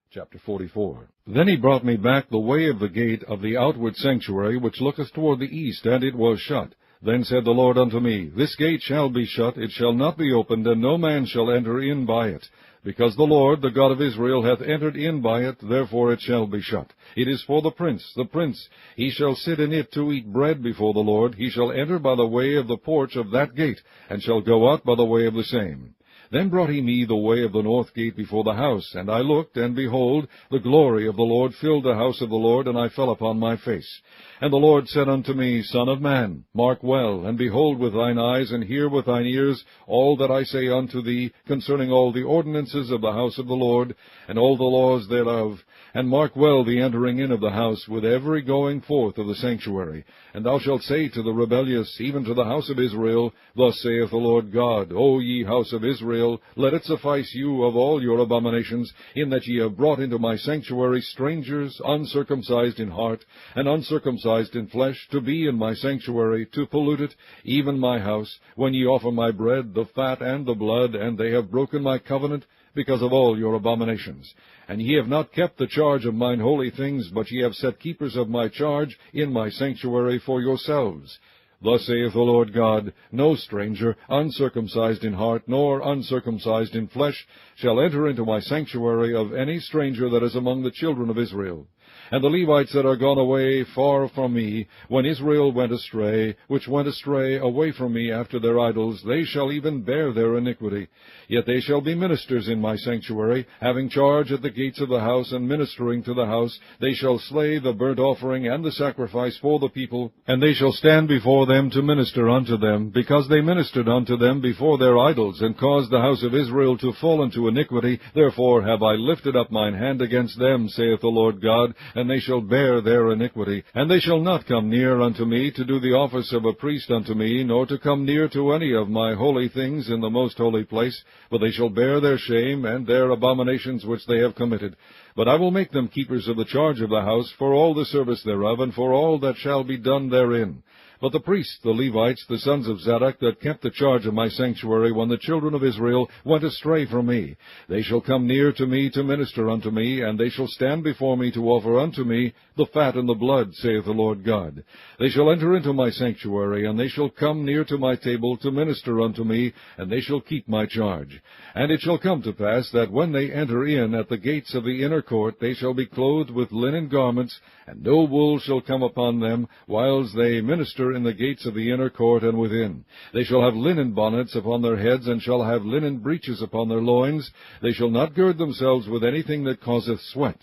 Chapter 44. Then he brought me back the way of the gate of the outward sanctuary, which looketh toward the east, and it was shut. Then said the Lord unto me, This gate shall be shut, it shall not be opened, and no man shall enter in by it. Because the Lord, the God of Israel, hath entered in by it, therefore it shall be shut. It is for the prince. He shall sit in it to eat bread before the Lord. He shall enter by the way of the porch of that gate, and shall go out by the way of the same. Then brought he me the way of the north gate before the house, and I looked, and behold, the glory of the Lord filled the house of the Lord, and I fell upon my face. And the Lord said unto me, Son of man, mark well, and behold with thine eyes, and hear with thine ears all that I say unto thee concerning all the ordinances of the house of the Lord, and all the laws thereof. And mark well the entering in of the house, with every going forth of the sanctuary. And thou shalt say to the rebellious, even to the house of Israel, Thus saith the Lord God, O ye house of Israel, let it suffice you of all your abominations, in that ye have brought into my sanctuary strangers, uncircumcised in heart, and uncircumcised in flesh, to be in my sanctuary, to pollute it, even my house, when ye offer my bread, the fat and the blood, and they have broken my covenant, because of all your abominations. And ye have not kept the charge of mine holy things, but ye have set keepers of my charge in my sanctuary for yourselves. Thus saith the Lord God, No stranger, uncircumcised in heart, nor uncircumcised in flesh, shall enter into my sanctuary of any stranger that is among the children of Israel. And the Levites that are gone away far from me, when Israel went astray, which went astray away from me after their idols, they shall even bear their iniquity. Yet they shall be ministers in my sanctuary, having charge at the gates of the house, and ministering to the house. They shall slay the burnt offering and the sacrifice for the people, and they shall stand before them to minister unto them, because they ministered unto them before their idols, and caused the house of Israel to fall into iniquity. Therefore have I lifted up mine hand against them, saith the Lord God, and they shall bear their iniquity. And they shall not come near unto me to do the office of a priest unto me, nor to come near to any of my holy things in the most holy place, but they shall bear their shame and their abominations which they have committed. But I will make them keepers of the charge of the house, for all the service thereof, and for all that shall be done therein. But the priests, the Levites, the sons of Zadok, that kept the charge of my sanctuary when the children of Israel went astray from me, they shall come near to me to minister unto me, and they shall stand before me to offer unto me the fat and the blood, saith the Lord God. They shall enter into my sanctuary, and they shall come near to my table to minister unto me, and they shall keep my charge. And it shall come to pass that when they enter in at the gates of the inner court, they shall be clothed with linen garments, and no wool shall come upon them, whiles they minister in the gates of the inner court and within. They shall have linen bonnets upon their heads, and shall have linen breeches upon their loins. They shall not gird themselves with anything that causeth sweat.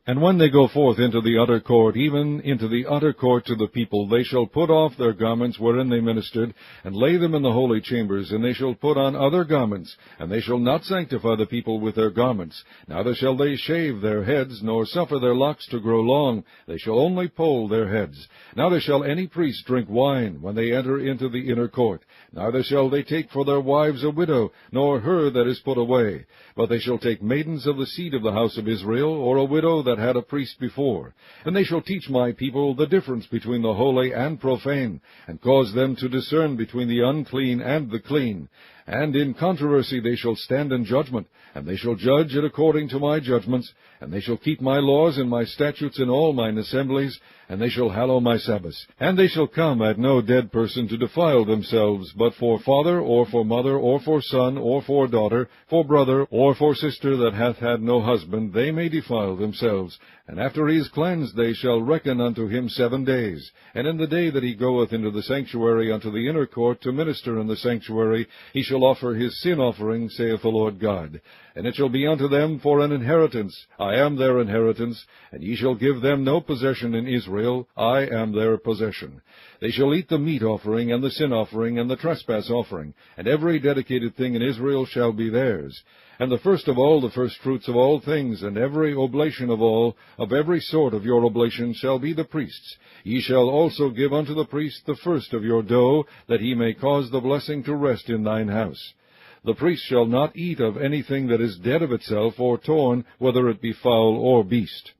And when they go forth into the utter court, even into the utter court to the people, they shall put off their garments wherein they ministered, and lay them in the holy chambers, and they shall put on other garments, and they shall not sanctify the people with their garments. Neither shall they shave their heads, nor suffer their locks to grow long. They shall only poll their heads. Neither shall any priest drink wine when they enter into the inner court. Neither shall they take for their wives a widow, nor her that is put away. But they shall take maidens of the seed of the house of Israel, or a widow that had a priest before. And they shall teach my people the difference between the holy and profane, and cause them to discern between the unclean and the clean. And in controversy they shall stand in judgment, and they shall judge it according to my judgments, and they shall keep my laws and my statutes in all mine assemblies, and they shall hallow my Sabbaths. And they shall come at no dead person to defile themselves, but for father, or for mother, or for son, or for daughter, for brother, or for sister that hath had no husband, they may defile themselves. And after he is cleansed, they shall reckon unto him 7 days. And in the day that he goeth into the sanctuary unto the inner court to minister in the sanctuary, he shall offer his sin offering, saith the Lord God. And it shall be unto them for an inheritance. I am their inheritance, and ye shall give them no possession in Israel. I am their possession. They shall eat the meat offering, and the sin offering, and the trespass offering, and every dedicated thing in Israel shall be theirs. And the first of all, the firstfruits of all things, and every oblation of all, of every sort of your oblation, shall be the priest's. Ye shall also give unto the priest the first of your dough, that he may cause the blessing to rest in thine house. The priest shall not eat of anything that is dead of itself, or torn, whether it be fowl or beast.